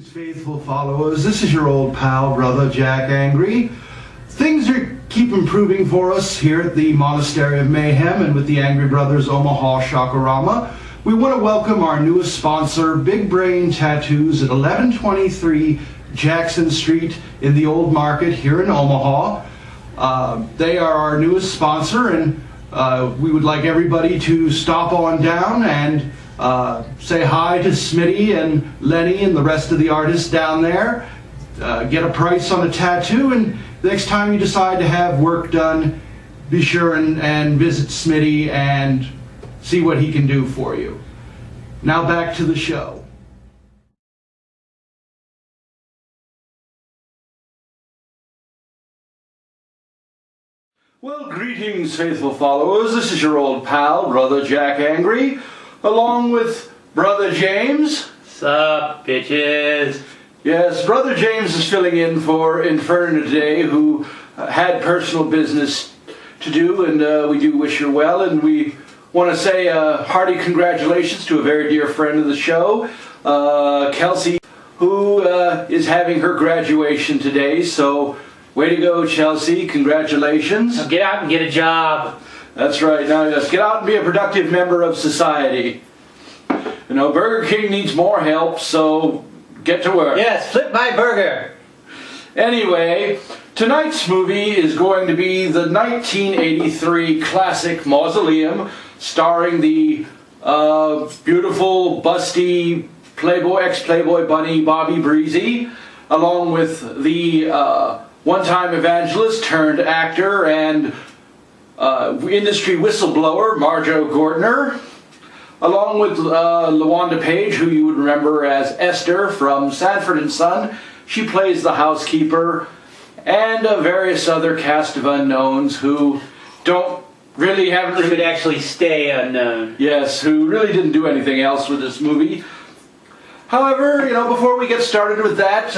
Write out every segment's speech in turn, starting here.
Faithful followers, this is your old pal, Brother Jack Angry. Things keep improving for us here at the Monastery of Mayhem and with the Angry Brothers Omaha Shakarama. We want to welcome our newest sponsor, Big Brain Tattoos at 1123 Jackson Street in the Old Market here in Omaha. They are our newest sponsor, and we would like everybody to stop on down and say hi to Smitty and Lenny and the rest of the artists down there. Get a price on a tattoo, and next time you decide to have work done, be sure and visit Smitty and see what he can do for you. Now back to the show. Well, greetings, faithful followers. This is your old pal, Brother Jack Angry, along with Brother James. Sup, bitches? Yes, Brother James is filling in for Inferna today, who had personal business to do, and we do wish her well, and we want to say hearty congratulations to a very dear friend of the show, Kelsey, who is having her graduation today. So, way to go, Chelsea. Congratulations. Now get out and get a job. That's right. Now just get out and be a productive member of society. You know, Burger King needs more help, so get to work. Yes, flip my burger. Anyway, tonight's movie is going to be the 1983 classic Mausoleum, starring the beautiful, busty ex-Playboy bunny Bobby Breezy, along with the one-time evangelist turned actor and industry whistleblower Marjo Gortner, along with LaWanda Page, who you would remember as Esther from Sanford & Son. She plays the housekeeper, and various other cast of unknowns who haven't really Could actually stay unknown. Yes, who really didn't do anything else with this movie. However, you know, before we get started with that,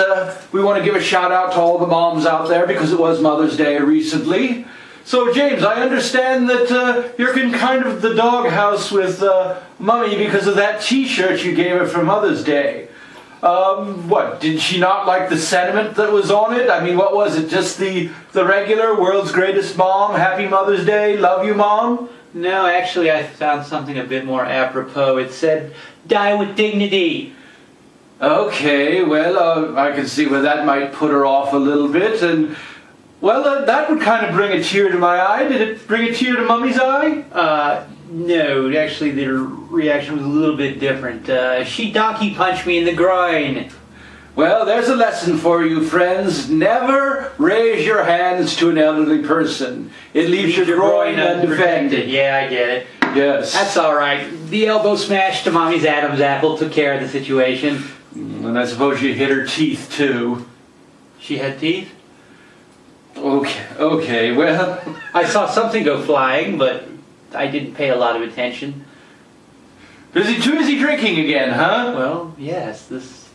we want to give a shout out to all the moms out there because it was Mother's Day recently. So, James, I understand that you're in kind of the doghouse with Mummy because of that T-shirt you gave her for Mother's Day. What, did she not like the sentiment that was on it? I mean, what was it? Just the regular world's greatest mom, happy Mother's Day, love you, Mom? No, actually, I found something a bit more apropos. It said, die with dignity. Okay, well, I can see where that might put her off a little bit, and well, that would kind of bring a tear to my eye. Did it bring a tear to Mummy's eye? No, actually the reaction was a little bit different. She donkey punched me in the groin. Well, there's a lesson for you, friends. Never raise your hands to an elderly person. It leaves your groin undefended. Yeah, I get it. Yes. That's alright. The elbow smash to Mommy's Adam's apple took care of the situation. And I suppose you hit her teeth, too. She had teeth? Okay, well... I saw something go flying, but I didn't pay a lot of attention. Too busy drinking again, huh? Well, yes, this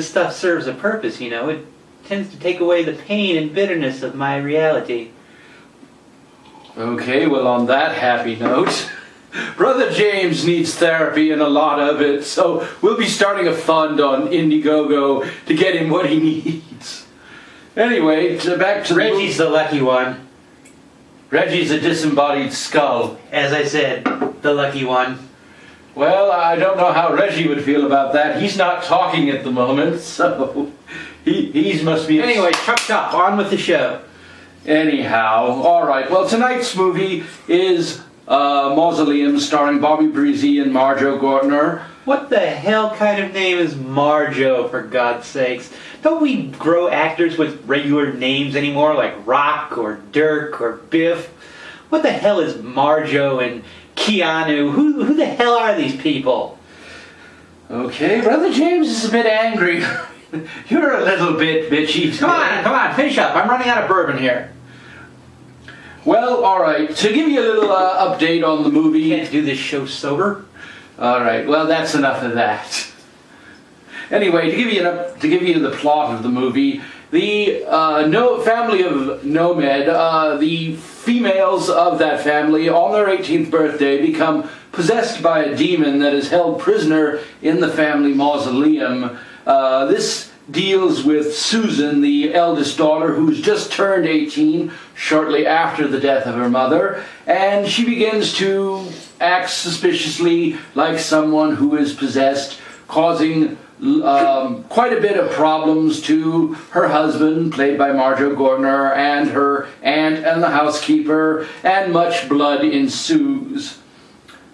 stuff serves a purpose, you know. It tends to take away the pain and bitterness of my reality. Okay, well, on that happy note, Brother James needs therapy and a lot of it, so we'll be starting a fund on Indiegogo to get him what he needs. Anyway, back to Reggie's the lucky one. Reggie's a disembodied skull. As I said, the lucky one. Well, I don't know how Reggie would feel about that. He's not talking at the moment, so he must be... Anyway, chop, on with the show. Anyhow, alright, well, tonight's movie is Mausoleum, starring Bobby Breezy and Marjo Gortner. What the hell kind of name is Marjo, for God's sakes? Don't we grow actors with regular names anymore, like Rock or Dirk or Biff? What the hell is Marjo and Keanu? Who the hell are these people? Okay, Brother James is a bit angry. You're a little bit bitchy today. Come on, finish up. I'm running out of bourbon here. Well, alright, to give you a little update on the movie... You can't do this show sober? Alright, well, that's enough of that. Anyway, to give you the plot of the movie, the family of Nomad, the females of that family, on their 18th birthday, become possessed by a demon that is held prisoner in the family mausoleum. This deals with Susan, the eldest daughter, who's just turned 18 shortly after the death of her mother, and she begins to act suspiciously like someone who is possessed, causing quite a bit of problems to her husband, played by Marjo Gordner, and her aunt and the housekeeper, and much blood ensues.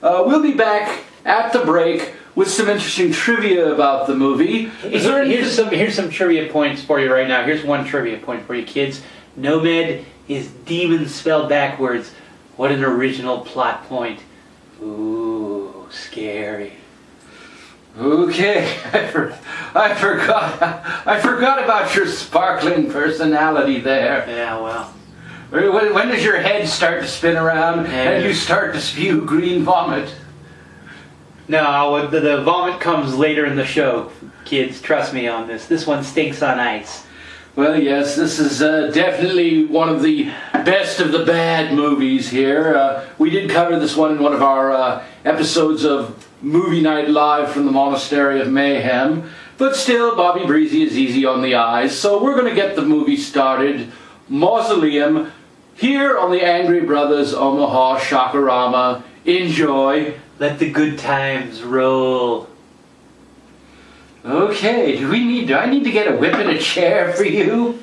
We'll be back at the break with some interesting trivia about the movie. Here's some trivia points for you right now. Here's one trivia point for you kids. Nomad is demon spelled backwards. What an original plot point. Ooh, scary. Okay, I forgot about your sparkling personality there. Yeah, well. When does your head start to spin around and you start to spew green vomit? No, the vomit comes later in the show, kids. Trust me on this. This one stinks on ice. Well, yes, this is definitely one of the best of the bad movies here. We did cover this one in one of our episodes of Movie Night Live from the Monastery of Mayhem. But still, Bobby Breezy is easy on the eyes. So we're going to get the movie started. Mausoleum, here on the Angry Brothers Omaha Shockorama. Enjoy. Let the good times roll. Okay, do I need to get a whip and a chair for you?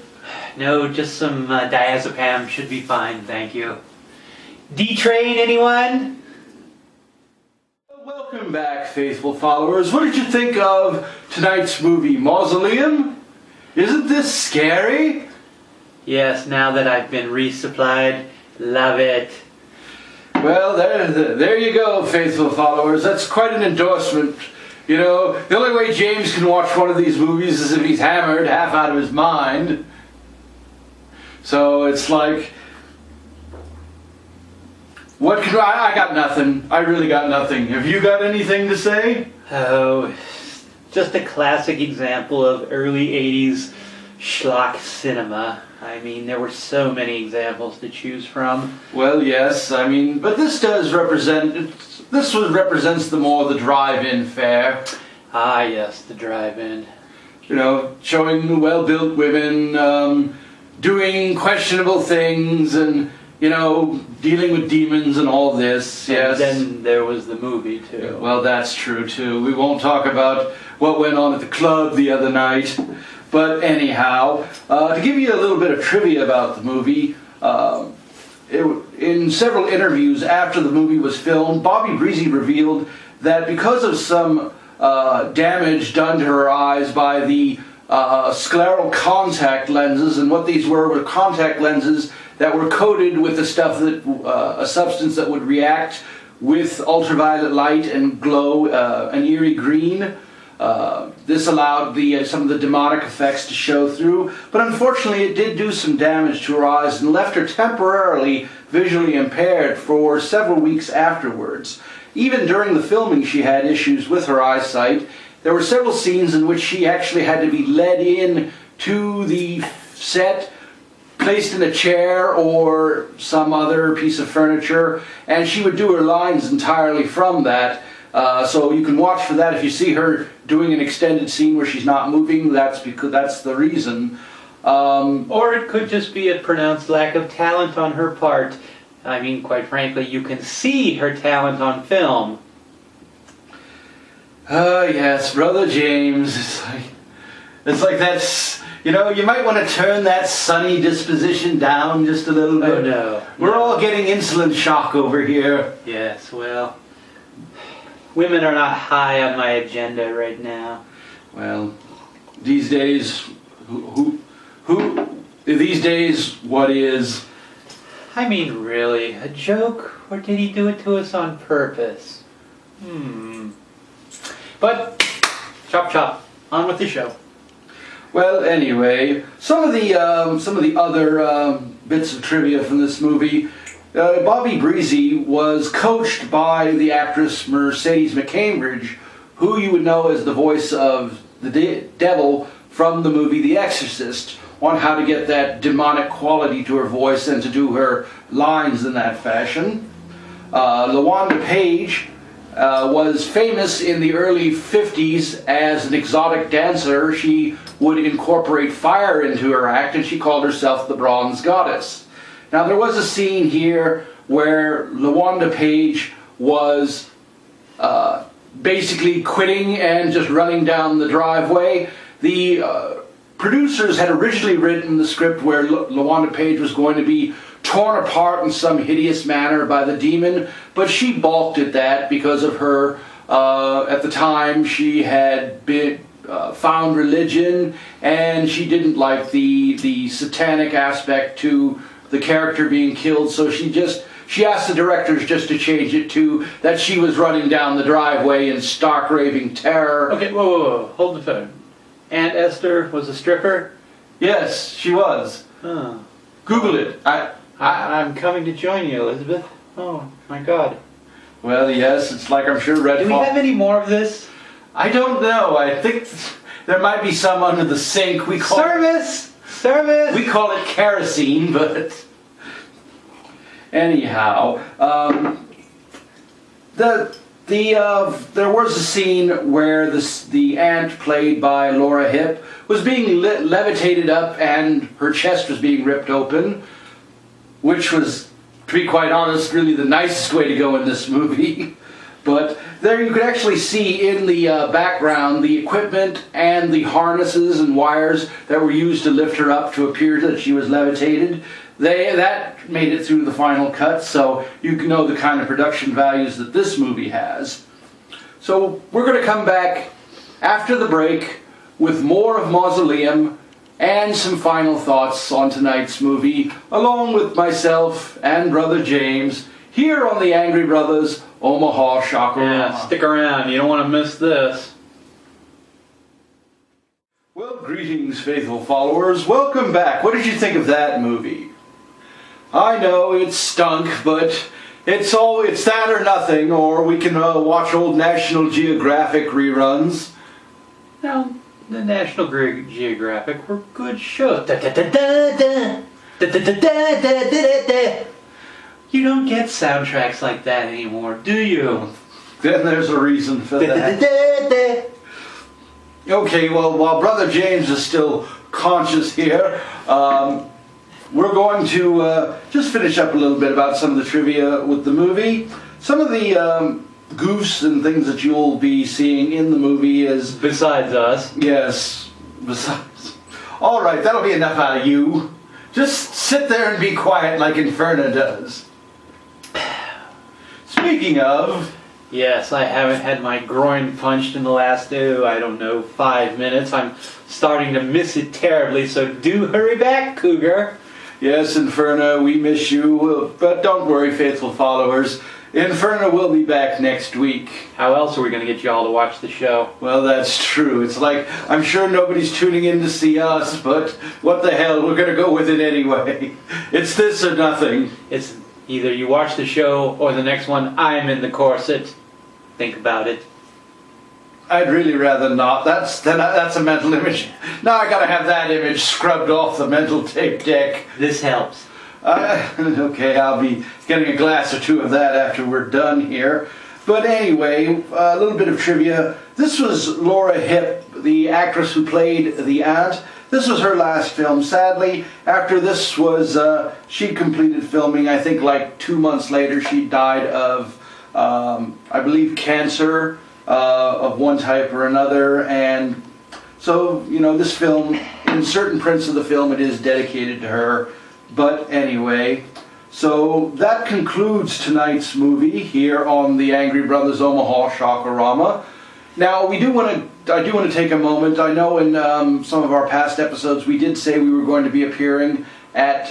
No, just some diazepam should be fine, thank you. D-Train, anyone? Welcome back, faithful followers. What did you think of tonight's movie, Mausoleum? Isn't this scary? Yes, now that I've been resupplied, love it. Well, there you go, faithful followers. That's quite an endorsement. You know, the only way James can watch one of these movies is if he's hammered half out of his mind. So it's like, what can I got nothing. I really got nothing. Have you got anything to say? Oh, just a classic example of early 80s schlock cinema. I mean, there were so many examples to choose from. Well, yes, I mean, but this does represents the more the drive-in fare. Ah, yes, the drive-in. You know, showing well-built women doing questionable things and, you know, dealing with demons and all this, yes. And then there was the movie, too. Yeah, well, that's true, too. We won't talk about what went on at the club the other night. But anyhow, to give you a little bit of trivia about the movie, in several interviews after the movie was filmed, Bobby Breezy revealed that because of some damage done to her eyes by the scleral contact lenses, and what these were contact lenses that were coated with a substance that would react with ultraviolet light and glow an eerie green. This allowed some of the demonic effects to show through, but unfortunately it did do some damage to her eyes and left her temporarily visually impaired for several weeks afterwards. Even during the filming she had issues with her eyesight. There were several scenes in which she actually had to be led in to the set, placed in a chair or some other piece of furniture, and she would do her lines entirely from that. So you can watch for that. If you see her doing an extended scene where she's not moving, that's the reason. Or it could just be a pronounced lack of talent on her part. I mean, quite frankly, you can see her talent on film. Yes, Brother James. It's like that's, you know, you might want to turn that sunny disposition down just a little bit. Oh, no. We're all getting insulin shock over here. Yes, well, women are not high on my agenda right now. Well, these days, these days, what is? I mean, really, a joke? Or did he do it to us on purpose? But, chop chop, on with the show. Well, anyway, some of the other bits of trivia from this movie. Bobby Breezy was coached by the actress Mercedes McCambridge, who you would know as the voice of the devil from the movie The Exorcist, on how to get that demonic quality to her voice and to do her lines in that fashion. LaWanda Page was famous in the early 50s as an exotic dancer. She would incorporate fire into her act, and she called herself the Bronze Goddess. Now, there was a scene here where LaWanda Page was basically quitting and just running down the driveway. The producers had originally written the script where LaWanda Page was going to be torn apart in some hideous manner by the demon, but she balked at that because of her, at the time, she had been found religion, and she didn't like the satanic aspect to the character being killed, so she asked the directors just to change it to that she was running down the driveway in stark raving terror. Okay, whoa, hold the phone. Aunt Esther was a stripper? Yes, she was. Oh. Google it. I'm coming to join you, Elizabeth. Oh, my God. Well, yes, it's like I'm sure Red Do we have any more of this? I don't know. I think there might be some under the sink. Service! We call it kerosene, but anyhow, there was a scene where the aunt, played by Laura Hipp, was being levitated up and her chest was being ripped open, which was, to be quite honest, really the nicest way to go in this movie. But there you could actually see in the background the equipment and the harnesses and wires that were used to lift her up to appear that she was levitated. That made it through the final cut, so you can know the kind of production values that this movie has. So we're going to come back after the break with more of Mausoleum and some final thoughts on tonight's movie, along with myself and Brother James, here on the Angry Brothers Omaha Shocker. Yeah, stick around. You don't want to miss this. Well, greetings, faithful followers. Welcome back. What did you think of that movie? I know it stunk, but it's that or nothing, or we can watch old National Geographic reruns. No, the National Geographic were good shows. You don't get soundtracks like that anymore, do you? Then there's a reason for that. Okay, well, while Brother James is still conscious here, we're going to just finish up a little bit about some of the trivia with the movie. Some of the goofs and things that you'll be seeing in the movie is... Besides us. Yes, besides. All right, that'll be enough out of you. Just sit there and be quiet like Inferna does. Speaking of... Yes, I haven't had my groin punched in the last, 5 minutes. I'm starting to miss it terribly, so do hurry back, Cougar. Yes, Inferna, we miss you, but don't worry, faithful followers. Inferna will be back next week. How else are we going to get you all to watch the show? Well, that's true. It's like, I'm sure nobody's tuning in to see us, but what the hell, we're going to go with it anyway. It's this or nothing. It's either you watch the show or the next one, I'm in the corset. Think about it. I'd really rather not. That's a mental image. Now I gotta have that image scrubbed off the mental tape deck. This helps. Okay, I'll be getting a glass or two of that after we're done here. But anyway, a little bit of trivia. This was Laura Hipp, the actress who played the aunt. This was her last film. Sadly, after this was, she completed filming, I think like 2 months later, she died of, I believe, cancer of one type or another. And so, you know, this film, in certain prints of the film, it is dedicated to her. But anyway, so that concludes tonight's movie here on the Angry Brothers Omaha Shockorama. Now, I do want to take a moment. I know in some of our past episodes we did say we were going to be appearing at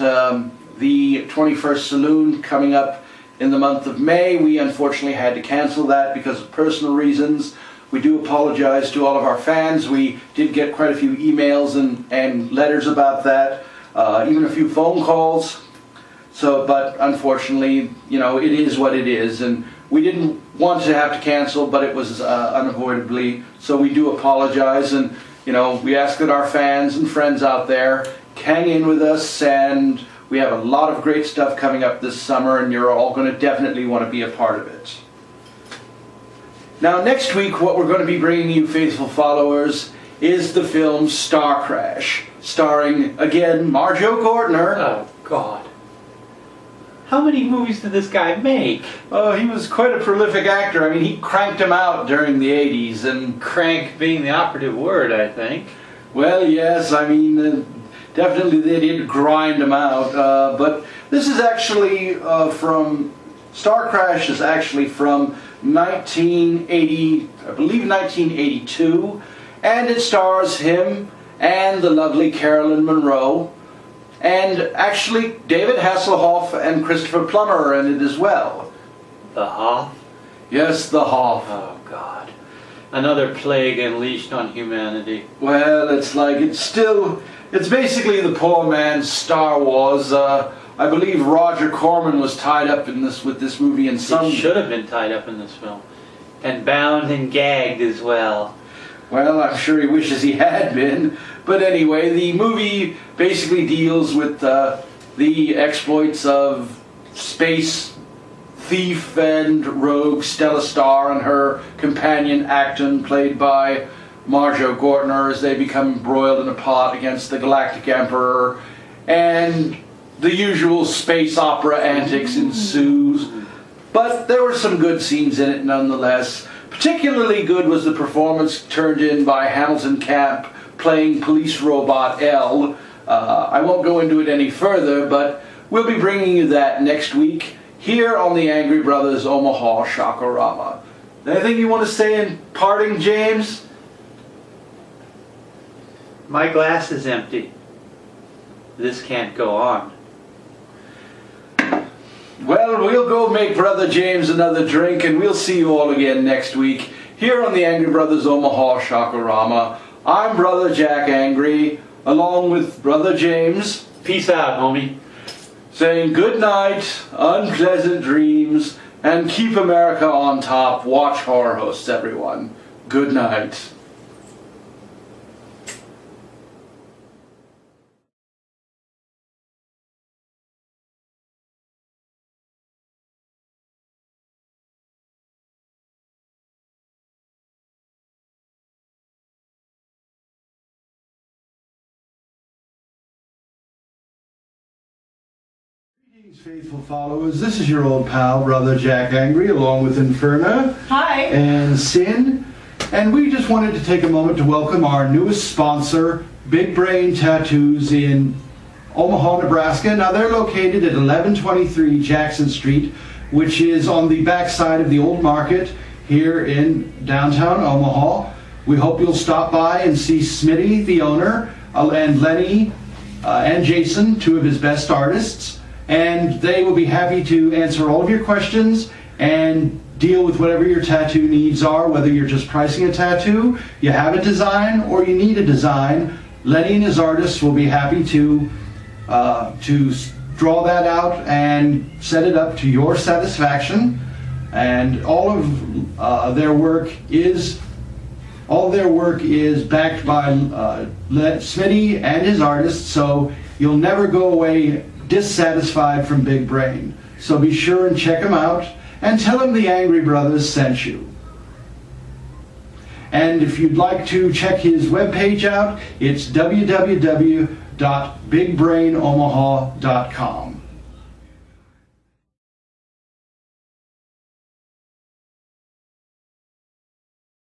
the 21st Saloon coming up in the month of May. We unfortunately had to cancel that because of personal reasons. We do apologize to all of our fans. We did get quite a few emails and letters about that, even a few phone calls. So, but unfortunately, you know, it is what it is, and we didn't want to have to cancel, but it was unavoidably. So we do apologize, and you know, we ask that our fans and friends out there hang in with us, and we have a lot of great stuff coming up this summer, and you're all going to definitely want to be a part of it. Now, next week, what we're going to be bringing you, faithful followers, is the film Star Crash, starring, again, Marjo Gordner. Oh, God. How many movies did this guy make? Oh, he was quite a prolific actor. I mean, he cranked them out during the 80s, and... Crank being the operative word, I think. Well, yes, I mean, definitely they did grind them out, but this is actually from... Star Crash is actually from 1980, I believe 1982, and it stars him and the lovely Carolyn Monroe, and actually David Hasselhoff and Christopher Plummer are in it as well. The Hoff? Yes, the Hoff. Oh, God. Another plague unleashed on humanity. Well, it's basically the poor man's Star Wars. I believe Roger Corman was tied up in this with this movie in some... He should have been tied up in this film. And bound and gagged as well. Well, I'm sure he wishes he had been. But anyway, the movie basically deals with the exploits of space thief and rogue Stella Star and her companion Acton, played by Marjo Gordner, as they become embroiled in a plot against the Galactic Emperor. And the usual space opera antics ensues. But there were some good scenes in it nonetheless. Particularly good was the performance turned in by Hamilton Camp playing police robot L. I won't go into it any further, but we'll be bringing you that next week here on the Angry Brothers Omaha Shakorama. Anything you want to say in parting, James? My glass is empty. This can't go on. Well, we'll go make Brother James another drink, and we'll see you all again next week here on the Angry Brothers Omaha Shakorama. I'm Brother Jack Angry, along with Brother James. Peace out, homie. Saying good night, unpleasant dreams, and keep America on top. Watch Horror Hosts, everyone. Good night. Greetings, faithful followers. This is your old pal, Brother Jack Angry, along with Inferna. Hi. And Sin. And we just wanted to take a moment to welcome our newest sponsor, Big Brain Tattoos in Omaha, Nebraska. Now, they're located at 1123 Jackson Street, which is on the backside of the old market here in downtown Omaha. We hope you'll stop by and see Smitty, the owner, and Lenny and Jason, two of his best artists. And they will be happy to answer all of your questions and deal with whatever your tattoo needs are, whether you're just pricing a tattoo, you have a design, or you need a design. Lenny and his artists will be happy to draw that out and set it up to your satisfaction. And all of their work is backed by Smitty and his artists, so you'll never go away dissatisfied from Big Brain. So be sure and check him out and tell him the Angry Brothers sent you. And if you'd like to check his webpage out, it's www.bigbrainomaha.com.